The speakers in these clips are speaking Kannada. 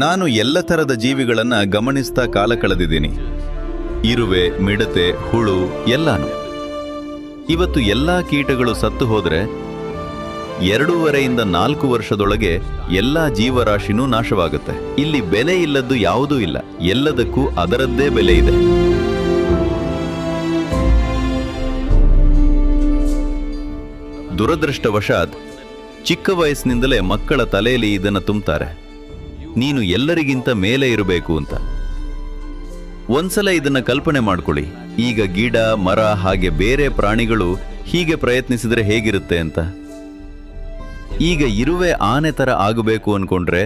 ನಾನು ಎಲ್ಲ ಥರದ ಜೀವಿಗಳನ್ನ ಗಮನಿಸ್ತಾ ಕಾಲ ಕಳೆದಿದ್ದೀನಿ. ಇರುವೆ, ಮಿಡತೆ, ಹುಳು ಎಲ್ಲಾನು. ಇವತ್ತು ಎಲ್ಲಾ ಕೀಟಗಳು ಸತ್ತು ಹೋದ್ರೆ 2.5 ರಿಂದ 4 ವರ್ಷದೊಳಗೆ ಎಲ್ಲಾ ಜೀವರಾಶಿನೂ ನಾಶವಾಗುತ್ತೆ. ಇಲ್ಲಿ ಬೆಲೆ ಇಲ್ಲದ್ದು ಯಾವುದೂ ಇಲ್ಲ, ಎಲ್ಲದಕ್ಕೂ ಅದರದ್ದೇ ಬೆಲೆ ಇದೆ. ದುರದೃಷ್ಟವಶಾತ್ ಚಿಕ್ಕ ವಯಸ್ಸಿನಿಂದಲೇ ಮಕ್ಕಳ ತಲೆಯಲ್ಲಿ ಇದನ್ನು ತುಂಬ್ತಾರೆ, ನೀನು ಎಲ್ಲರಿಗಿಂತ ಮೇಲೆ ಇರಬೇಕು ಅಂತ. ಒಂದ್ಸಲ ಇದನ್ನ ಕಲ್ಪನೆ ಮಾಡ್ಕೊಳ್ಳಿ, ಈಗ ಗಿಡ, ಮರ ಹಾಗೆ ಬೇರೆ ಪ್ರಾಣಿಗಳು ಹೀಗೆ ಪ್ರಯತ್ನಿಸಿದ್ರೆ ಹೇಗಿರುತ್ತೆ ಅಂತ. ಈಗ ಇರುವೆ ಆನೆ ತರ ಆಗಬೇಕು ಅನ್ಕೊಂಡ್ರೆ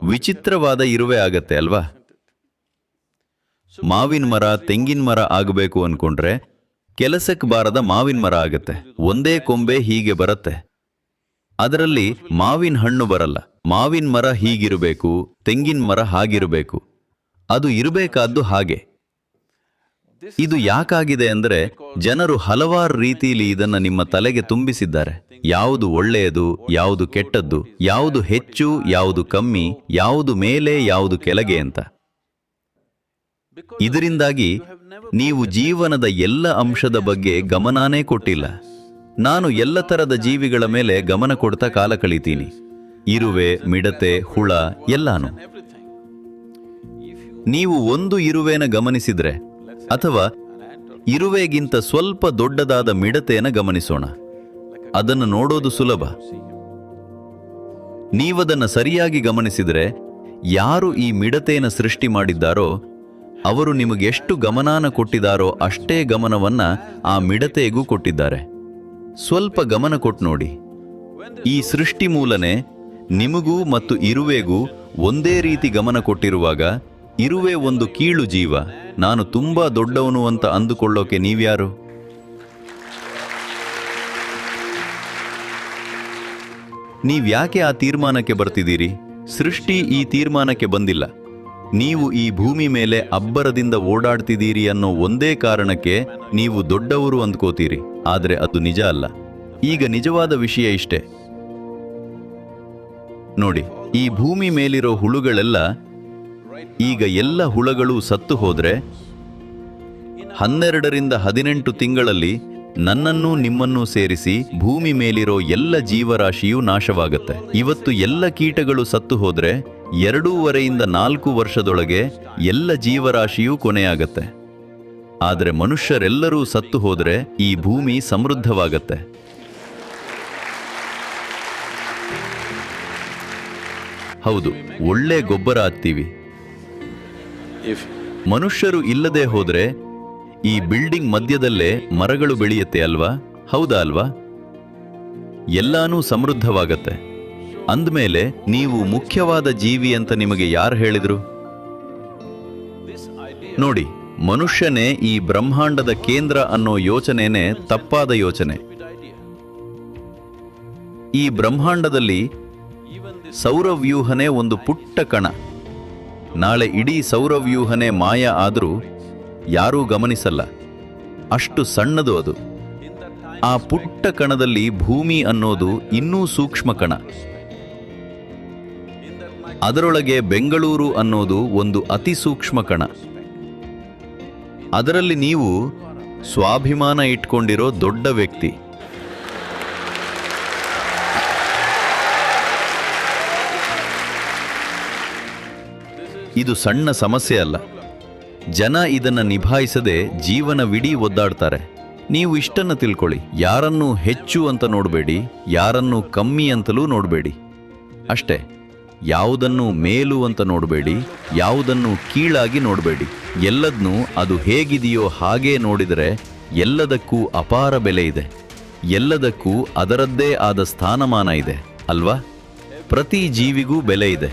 ವಿಚಿತ್ರವಾದ ಇರುವೆ ಆಗತ್ತೆ ಅಲ್ವಾ? ಮಾವಿನ ಮರ, ತೆಂಗಿನ ಮರ ಆಗಬೇಕು ಅನ್ಕೊಂಡ್ರೆ ಕೆಲಸಕ್ಕೆ ಬಾರದ ಮಾವಿನ ಮರ ಆಗತ್ತೆ. ಒಂದೇ ಕೊಂಬೆ ಹೀಗೆ ಬರುತ್ತೆ, ಅದರಲ್ಲಿ ಮಾವಿನ ಹಣ್ಣು ಬರಲ್ಲ. ಮಾವಿನ ಮರ ಹೀಗಿರಬೇಕು, ತೆಂಗಿನ ಮರ ಹಾಗಿರಬೇಕು, ಅದು ಇರಬೇಕಾದ್ದು ಹಾಗೆ. ಇದು ಯಾಕಾಗಿದೆ ಅಂದ್ರೆ ಜನರು ಹಲವಾರು ರೀತಿಯಲ್ಲಿ ಇದನ್ನ ನಿಮ್ಮ ತಲೆಗೆ ತುಂಬಿಸಿದ್ದಾರೆ. ಯಾವುದು ಒಳ್ಳೆಯದು, ಯಾವುದು ಕೆಟ್ಟದ್ದು, ಯಾವುದು ಹೆಚ್ಚು, ಯಾವುದು ಕಮ್ಮಿ, ಯಾವುದು ಮೇಲೆ, ಯಾವುದು ಕೆಳಗೆ ಅಂತ. ಇದರಿಂದಾಗಿ ನೀವು ಜೀವನದ ಎಲ್ಲ ಅಂಶದ ಬಗ್ಗೆ ಗಮನನೇ ಕೊಟ್ಟಿಲ್ಲ. ನಾನು ಎಲ್ಲ ತರದ ಜೀವಿಗಳ ಮೇಲೆ ಗಮನ ಕೊಡ್ತಾ ಕಾಲ ಕಳೀತೀನಿ. ಇರುವೆ, ಮಿಡತೆ, ಹುಳ ಎಲ್ಲಾನು. ನೀವು ಒಂದು ಇರುವೆನ ಗಮನಿಸಿದ್ರೆ, ಅಥವಾ ಇರುವೆಗಿಂತ ಸ್ವಲ್ಪ ದೊಡ್ಡದಾದ ಮಿಡತೆಯನ್ನು ಗಮನಿಸೋಣ, ಅದನ್ನು ನೋಡೋದು ಸುಲಭ. ನೀವದನ್ನು ಸರಿಯಾಗಿ ಗಮನಿಸಿದರೆ ಯಾರು ಈ ಮಿಡತೆಯನ್ನು ಸೃಷ್ಟಿ ಮಾಡಿದ್ದಾರೋ ಅವರು ನಿಮಗೆಷ್ಟು ಗಮನಾನ ಕೊಟ್ಟಿದ್ದಾರೋ ಅಷ್ಟೇ ಗಮನವನ್ನ ಆ ಮಿಡತೆಗೂ ಕೊಟ್ಟಿದ್ದಾರೆ. ಸ್ವಲ್ಪ ಗಮನ ಕೊಟ್ಟು ನೋಡಿ. ಈ ಸೃಷ್ಟಿ ಮೂಲನೆ ನಿಮಗೂ ಮತ್ತು ಇರುವೆಗೂ ಒಂದೇ ರೀತಿ ಗಮನ ಕೊಟ್ಟಿರುವಾಗ, ಇರುವೆ ಒಂದು ಕೀಳು ಜೀವ, ನಾನು ತುಂಬಾ ದೊಡ್ಡವನು ಅಂತ ಅಂದುಕೊಳ್ಳೋಕೆ ನೀವ್ಯಾರು? ನೀವ್ಯಾಕೆ ಆ ತೀರ್ಮಾನಕ್ಕೆ ಬರ್ತಿದ್ದೀರಿ? ಸೃಷ್ಟಿ ಈ ತೀರ್ಮಾನಕ್ಕೆ ಬಂದಿಲ್ಲ. ನೀವು ಈ ಭೂಮಿ ಮೇಲೆ ಅಬ್ಬರದಿಂದ ಓಡಾಡ್ತಿದ್ದೀರಿ ಅನ್ನೋ ಒಂದೇ ಕಾರಣಕ್ಕೆ ನೀವು ದೊಡ್ಡವರು ಅಂದ್ಕೋತೀರಿ, ಆದರೆ ಅದು ನಿಜ ಅಲ್ಲ. ಈಗ ನಿಜವಾದ ವಿಷಯ ಇಷ್ಟೇ ನೋಡಿ. ಈ ಭೂಮಿ ಮೇಲಿರೋ ಹುಳುಗಳೆಲ್ಲ, ಈಗ ಎಲ್ಲ ಹುಳಗಳು ಸತ್ತು ಹೋದ್ರೆ 12 ರಿಂದ 18 ತಿಂಗಳಲ್ಲಿ ನನ್ನನ್ನೂ ನಿಮ್ಮನ್ನೂ ಸೇರಿಸಿ ಭೂಮಿ ಮೇಲಿರೋ ಎಲ್ಲ ಜೀವರಾಶಿಯೂ ನಾಶವಾಗುತ್ತೆ. ಇವತ್ತು ಎಲ್ಲ ಕೀಟಗಳು ಸತ್ತು ಹೋದ್ರೆ 2.5 ರಿಂದ 4 ವರ್ಷದೊಳಗೆ ಎಲ್ಲ ಜೀವರಾಶಿಯೂ ಕೊನೆಯಾಗತ್ತೆ. ಆದರೆ ಮನುಷ್ಯರೆಲ್ಲರೂ ಸತ್ತು ಹೋದ್ರೆ ಈ ಭೂಮಿ ಸಮೃದ್ಧವಾಗತ್ತೆ. ಹೌದು, ಒಳ್ಳೆ ಗೊಬ್ಬರ ಹಾಕ್ತೀವಿ. ಮನುಷ್ಯರು ಇಲ್ಲದೆ ಹೋದ್ರೆ ಈ ಬಿಲ್ಡಿಂಗ್ ಮಧ್ಯದಲ್ಲೇ ಮರಗಳು ಬೆಳೆಯುತ್ತೆ ಅಲ್ವಾ? ಹೌದಾ ಅಲ್ವಾ? ಎಲ್ಲಾನೂ ಸಮೃದ್ಧವಾಗತ್ತೆ. ಅಂದಮೇಲೆ ನೀವು ಮುಖ್ಯವಾದ ಜೀವಿ ಅಂತ ನಿಮಗೆ ಯಾರು ಹೇಳಿದ್ರು? ನೋಡಿ, ಮನುಷ್ಯನೇ ಈ ಬ್ರಹ್ಮಾಂಡದ ಕೇಂದ್ರ ಅನ್ನೋ ಯೋಚನೆನೇ ತಪ್ಪಾದ ಯೋಚನೆ. ಈ ಬ್ರಹ್ಮಾಂಡದಲ್ಲಿ ಸೌರವ್ಯೂಹನೇ ಒಂದು ಪುಟ್ಟ ಕಣ. ನಾಳೆ ಇಡೀ ಸೌರವ್ಯೂಹನೇ ಮಾಯ ಆದರೂ ಯಾರೂ ಗಮನಿಸಲ್ಲ, ಅಷ್ಟು ಸಣ್ಣದು ಅದು. ಆ ಪುಟ್ಟ ಕಣದಲ್ಲಿ ಭೂಮಿ ಅನ್ನೋದು ಇನ್ನೂ ಸೂಕ್ಷ್ಮ ಕಣ. ಅದರೊಳಗೆ ಬೆಂಗಳೂರು ಅನ್ನೋದು ಒಂದು ಅತಿ ಸೂಕ್ಷ್ಮ ಕಣ. ಅದರಲ್ಲಿ ನೀವು ಸ್ವಾಭಿಮಾನ ಇಟ್ಕೊಂಡಿರೋ ದೊಡ್ಡ ವ್ಯಕ್ತಿ. ಇದು ಸಣ್ಣ ಸಮಸ್ಯೆ ಅಲ್ಲ. ಜನ ಇದನ್ನ ನಿಭಾಯಿಸದೆ ಜೀವನವಿಡೀ ಒದ್ದಾಡ್ತಾರೆ. ನೀವು ಇಷ್ಟನ್ನು ತಿಳ್ಕೊಳ್ಳಿ, ಯಾರನ್ನೂ ಹೆಚ್ಚು ಅಂತ ನೋಡಬೇಡಿ, ಯಾರನ್ನೂ ಕಮ್ಮಿ ಅಂತಲೂ ನೋಡಬೇಡಿ. ಅಷ್ಟೇ. ಯಾವುದನ್ನು ಮೇಲು ಅಂತ ನೋಡಬೇಡಿ, ಯಾವುದನ್ನು ಕೀಳಾಗಿ ನೋಡಬೇಡಿ. ಎಲ್ಲದನ್ನೂ ಅದು ಹೇಗಿದೆಯೋ ಹಾಗೇ ನೋಡಿದರೆ ಎಲ್ಲದಕ್ಕೂ ಅಪಾರ ಬೆಲೆ ಇದೆ. ಎಲ್ಲದಕ್ಕೂ ಅದರದ್ದೇ ಆದ ಸ್ಥಾನಮಾನ ಇದೆ ಅಲ್ವಾ? ಪ್ರತಿ ಜೀವಿಗೂ ಬೆಲೆ ಇದೆ.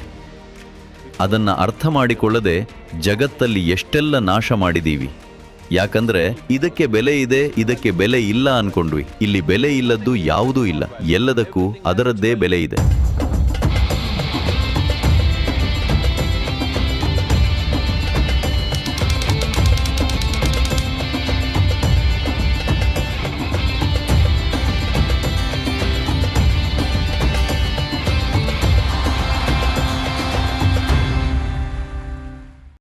ಅದನ್ನ ಅರ್ಥ ಮಾಡಿಕೊಳ್ಳದೆ ಜಗತ್ತಲ್ಲಿ ಎಷ್ಟೆಲ್ಲ ನಾಶ ಮಾಡಿದೀವಿ. ಯಾಕಂದ್ರೆ ಇದಕ್ಕೆ ಬೆಲೆ ಇದೆ, ಇದಕ್ಕೆ ಬೆಲೆ ಇಲ್ಲ ಅನ್ಕೊಂಡ್ವಿ. ಇಲ್ಲಿ ಬೆಲೆ ಇಲ್ಲದ್ದು ಯಾವುದೂ ಇಲ್ಲ, ಎಲ್ಲದಕ್ಕೂ ಅದರದ್ದೇ ಬೆಲೆ ಇದೆ.